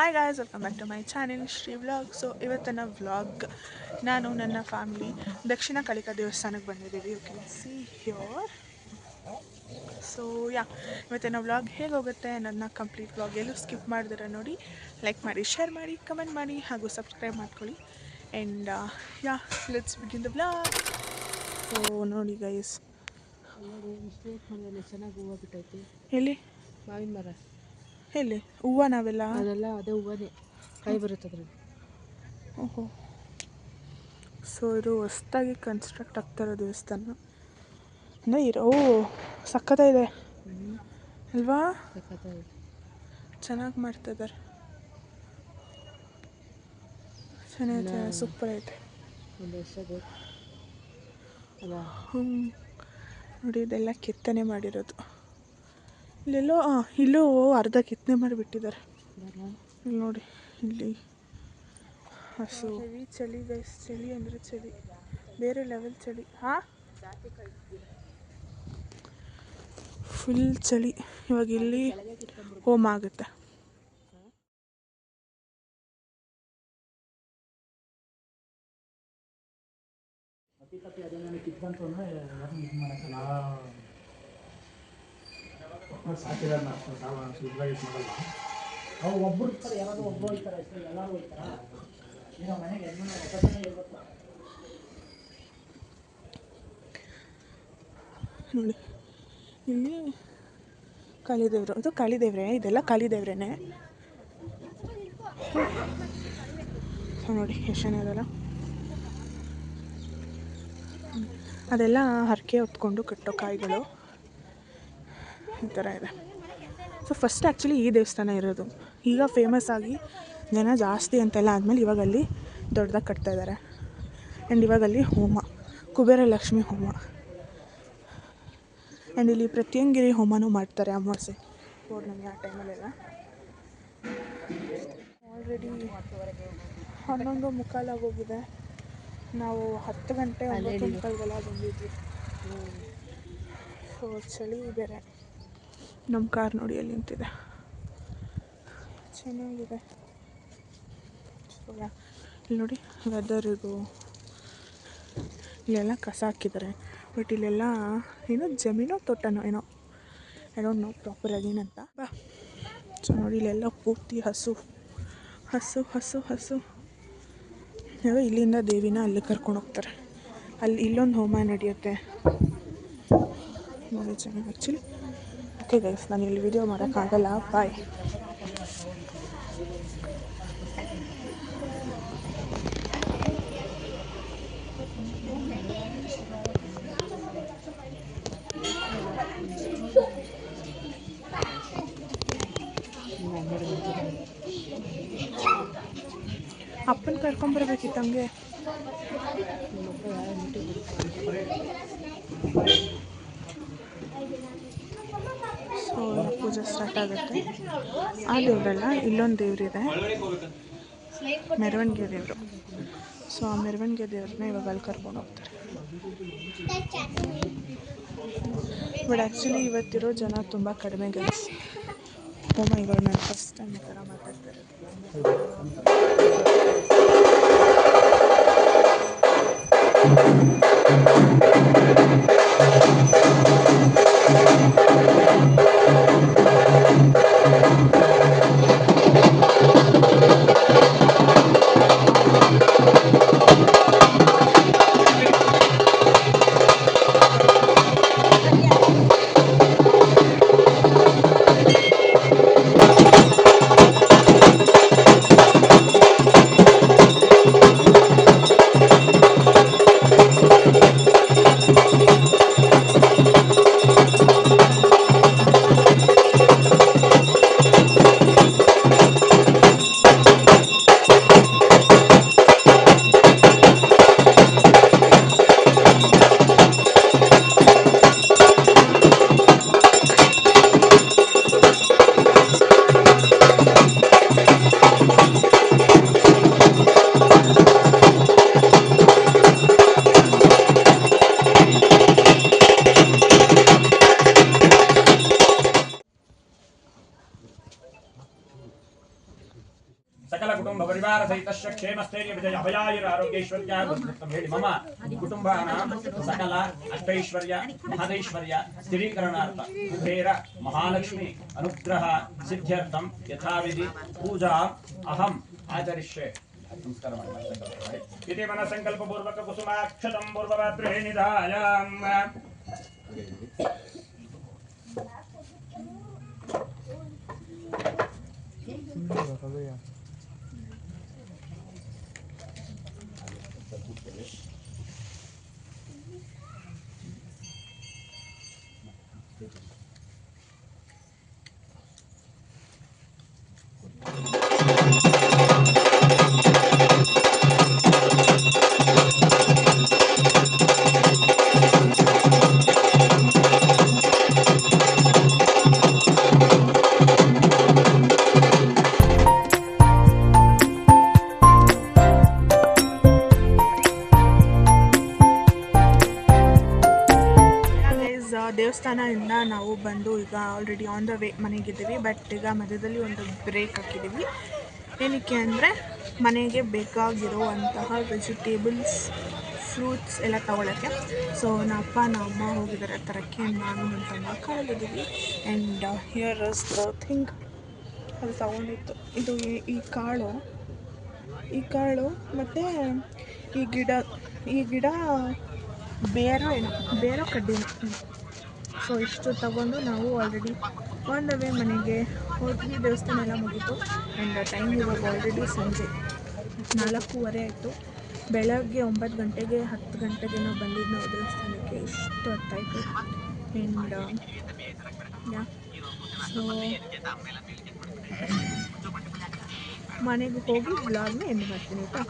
Hi guys, welcome back to my channel Shri vlog. So ಇವತ್ತಿನ vlog ನಾನು ನನ್ನ family Dakshina Kalika ದೇವಸ್ಥಾನಕ್ಕೆ ಬಂದಿದ್ದೀವಿ. You can see here. So ಇವತ್ತಿನ ವ್ಲಾಗ್ ಹೇಗೆ ಹೋಗುತ್ತೆ ನನ್ನ ಕಂಪ್ಲೀಟ್ ವ್ಲಾಗ್ ಎಲ್ಲೂ ಸ್ಕಿಪ್ ಮಾಡಿದ್ರೆ ನೋಡಿ, ಲೈಕ್ ಮಾಡಿ, ಶೇರ್ ಮಾಡಿ, ಕಮೆಂಟ್ ಮಾಡಿ ಹಾಗೂ ಸಬ್ಸ್ಕ್ರೈಬ್ ಮಾಡ್ಕೊಳ್ಳಿ. And let's begin the vlog. So ನೋಡಿ ಗೈಸ್, ಚೆನ್ನಾಗಿ ಹೂವು ಬಿಟ್ಟೈತಿ. ಎಲ್ಲಿ ಮಾವಿನ ಮರ ಎಲ್ಲಿ ಹೂವು? ನಾವೆಲ್ಲ ಅದೆಲ್ಲ ಅದೇ ಹೂವನೇ, ಕಾಯಿ ಬರುತ್ತೆ ಅದ್ರಲ್ಲಿ. ಓಹೋ. ಸೊ ಇದು ಹೊಸ್ದಾಗಿ ಕನ್ಸ್ಟ್ರಕ್ಟ್ ಆಗ್ತಾರೋ ದೇವಸ್ಥಾನ ಅಂದರೆ ಸಕ್ಕತ್ತಾಗಿದೆ ಅಲ್ವಾ? ಚೆನ್ನಾಗಿ ಮಾಡ್ತಿದ್ದಾರೆ, ಚೆನ್ನಾಗಿದೆ, ಸೂಪರ್ ಐತೆ. ಒಂದು ವರ್ಷ ಬೇಕು ಅಲ್ಲ. ನೋಡಿ, ಇದೆಲ್ಲ ಕೆತ್ತನೆ ಮಾಡಿರೋದು. ಇಲ್ಲೆಲ್ಲೋ ಇಲ್ಲೂ ಅರ್ಧ ಕೆತ್ತನೆ ಮಾಡಿಬಿಟ್ಟಿದ್ದಾರೆ. ಇಲ್ಲಿ ನೋಡಿ, ಇಲ್ಲಿ ಹಸು. ಚಳಿ ಗೈಸ್, ಚಳಿ ಅಂದರೆ ಚಳಿ, ಬೇರೆ ಲೆವೆಲ್ ಚಳಿ. ಫುಲ್ ಚಳಿ. ಇವಾಗ ಇಲ್ಲಿ ಹೋಮ ಆಗುತ್ತೆ. ಒಬ್ಬರು ಇರ್ತಾರೆ, ಯಾರಾದ್ರೂ ಒಬ್ಬರು ಹೋಗ್ತಾರೆ ಅಷ್ಟೇ, ಎಲ್ಲರೂ ಹೋಗ್ತಾರ. ಈಗ ಮನೆಗೆ ನೋಡಿ, ಇಲ್ಲಿ ಕಾಳಿದೇವರು. ಅದು ಕಾಳಿದೇವ್ರೆ, ಇದೆಲ್ಲ ಕಾಳಿದೇವ್ರೇನೆ. ನೋಡಿ ಎಷ್ಟು ಚೆನ್ನಾಗಲ್ಲ. ಅದೆಲ್ಲ ಹರಕೆ ಹೊತ್ಕೊಂಡು ಕಟ್ಟೋ ಕಾಯಿಗಳು ಈ ಥರ ಇದೆ. ಸೊ ಫಸ್ಟ್ ಆ್ಯಕ್ಚುಲಿ ಈ ದೇವಸ್ಥಾನ ಇರೋದು, ಈಗ ಫೇಮಸ್ ಆಗಿ ಜನ ಜಾಸ್ತಿ ಅಂತೆಲ್ಲ ಆದಮೇಲೆ ಇವಾಗ ಅಲ್ಲಿ ದೊಡ್ಡದಾಗಿ ಕಟ್ತಾ ಇದ್ದಾರೆ. ಆ್ಯಂಡ್ ಇವಾಗ ಅಲ್ಲಿ ಹೋಮ, ಕುಬೇರ ಲಕ್ಷ್ಮಿ ಹೋಮ. ಆ್ಯಂಡ್ ಇಲ್ಲಿ ಪ್ರತ್ಯಂಗಿರಿ ಹೋಮನೂ ಮಾಡ್ತಾರೆ ಅಮಾವಾಸ್ಯೆ, ಪೌರ್ಣಮಿ ಆ ಟೈಮಲ್ಲೆಲ್ಲ. ಆಲ್ರೆಡಿ 11:45 ಆಗೋಗಿದೆ. ನಾವು 10 ಗಂಟೆ 9:45ಗೆಲ್ಲ ಬಂದಿದ್ವಿ. ಸೊ ಚಳಿ ಬೇರೆ. ನಮ್ಮ ಕಾರ್ ನೋಡಿ ಅಲ್ಲಿ ನಿಂತಿದೆ, ಚೆನ್ನಾಗಿದೆ. ಸೊ ಇಲ್ಲಿ ನೋಡಿ, ವೆದರ್ ಇದು. ಇಲ್ಲೆಲ್ಲ ಕಸ ಹಾಕಿದ್ದಾರೆ, ಬಟ್ ಇಲ್ಲೆಲ್ಲ ಏನೋ ಜಮೀನೋ ತೋಟನೋ ಏನೋ, ಐ ಡೋಂಟ್ ನೋ ಪ್ರಾಪರಾಗಿ ಏನಂತ. ಸೊ ನೋಡಿ, ಇಲ್ಲೆಲ್ಲ ಪೂರ್ತಿ ಹಸು ಹಸು ಹಸು ಹಸು. ಇಲ್ಲಿಂದ ದೇವಿನ ಅಲ್ಲಿ ಕರ್ಕೊಂಡು ಹೋಗ್ತಾರೆ. ಅಲ್ಲಿ ಇಲ್ಲೊಂದು ಹೋಮ ನಡೆಯುತ್ತೆ ನೋಡಿ, ಚೆನ್ನಾಗಿ. ಆ್ಯಕ್ಚುಲಿ ಓಕೆ ಗೈಸ್, ನಾನು ಇಲ್ಲಿ ವಿಡಿಯೋ ಮಾಡೋಕ್ಕಾಗಲ್ಲ, ಬಾಯ್. ಅಪ್ಪನ ಕರ್ಕೊಂಬರ್ಬೇಕಿತ್ತು ಹಂಗೆ. ಸೊ ಪೂಜೆ ಸ್ಟಾರ್ಟ್ ಆಗುತ್ತೆ. ಆ ದೇವರಲ್ಲ, ಇಲ್ಲೊಂದು ದೇವರಿದೆ, ಮೆರವಣಿಗೆ ದೇವರು. ಸೊ ಆ ಮೆರವಣಿಗೆ ದೇವ್ರನ್ನ ಇವಾಗ ಅಲ್ಲಿ ಕರ್ಕೊಂಡು ಹೋಗ್ತಾರೆ. ಬಟ್ ಆ್ಯಕ್ಚುಲಿ ಇವತ್ತಿರೋ ಜನ ತುಂಬ ಕಡಿಮೆ ಗೈಸ್. ಓ ಮೈ ಗಾಡ್, ನಾನು ಫಸ್ಟ್ ಟೈಮ್ ಈ ಥರ ಮಾತಾಡ್ತಾರೆ. सकल कुटुंब परिवार सहित क्षेमस्थैर्य विजय अभयायुर आरोग्यैश्वर्य हेळि मम कुटुंबानां सकल अष्टैश्वर्य महदैश्वर्य स्थिरीकरणार्थ कुबेर महालक्ष्मी अनुग्रह सिद्ध्यर्थं यथाविधि पूजाम् अहम् आचरिष्ये नमस्कार इति मन संकल्प पूर्वक कुसुमाक्षतं पूर्वपात्रे निधायाम् ದೇವಸ್ಥಾನದಿಂದ ನಾವು ಬಂದು ಈಗ ಆಲ್ರೆಡಿ ಆನ್ ದ ವೇ ಮನೆಗಿದ್ದೀವಿ. ಬಟ್ ಈಗ ಮಧ್ಯದಲ್ಲಿ ಒಂದು ಬ್ರೇಕ್ ಹಾಕಿದ್ದೀವಿ. ಏನಕ್ಕೆ ಅಂದರೆ ಮನೆಗೆ ಬೇಕಾಗಿರುವಂತಹ ವೆಜಿಟೇಬಲ್ಸ್, ಫ್ರೂಟ್ಸ್ ಎಲ್ಲ ತೊಗೊಳಕ್ಕೆ. ಸೊ ನಮ್ಮಪ್ಪ ನಮ್ಮ ಹೋಗಿದ್ದಾರೆ ತರಕ್ಕೆ, ನಾನು ನನ್ನ ತಮ್ಮ ಕಾಲಿದ್ದೀವಿ. And here is the thing ಅದು ತಗೊಂಡಿತ್ತು. ಇದು ಈ ಕಾಳು ಮತ್ತು ಈ ಗಿಡ ಬೇರೋ ಕಡ್ಡಿನ. ಸೊ ಇಷ್ಟು ತಗೊಂಡು ನಾವು ಆಲ್ರೆಡಿ ಆನ್ ದ ವೇ ಮನೆಗೆ ಹೋದ್ವಿ. ದೇವಸ್ಥಾನ ಎಲ್ಲ ಮುಗೀತು. ಆ್ಯಂಡ್ ಟೈಮ್ ಇವಾಗ ಆಲ್ರೆಡಿ ಸಂಜೆ 4:15 ಆಯಿತು. ಬೆಳಗ್ಗೆ 9 ಗಂಟೆಗೆ 10 ಗಂಟೆಗೆ ನಾವು ಬಂದಿದ್ದು ನಾವು ದೇವಸ್ಥಾನಕ್ಕೆ. ಇಷ್ಟು ಹೊತ್ತಾಯಿತು. ಆ್ಯಂಡ್ ಸೊ ಮನೆಗೆ ಹೋಗಿ ಬ್ಲಾಗ್ನ ಎಂಡ್ ಮಾಡ್ತೀನಿ ಆಯಿತಾ.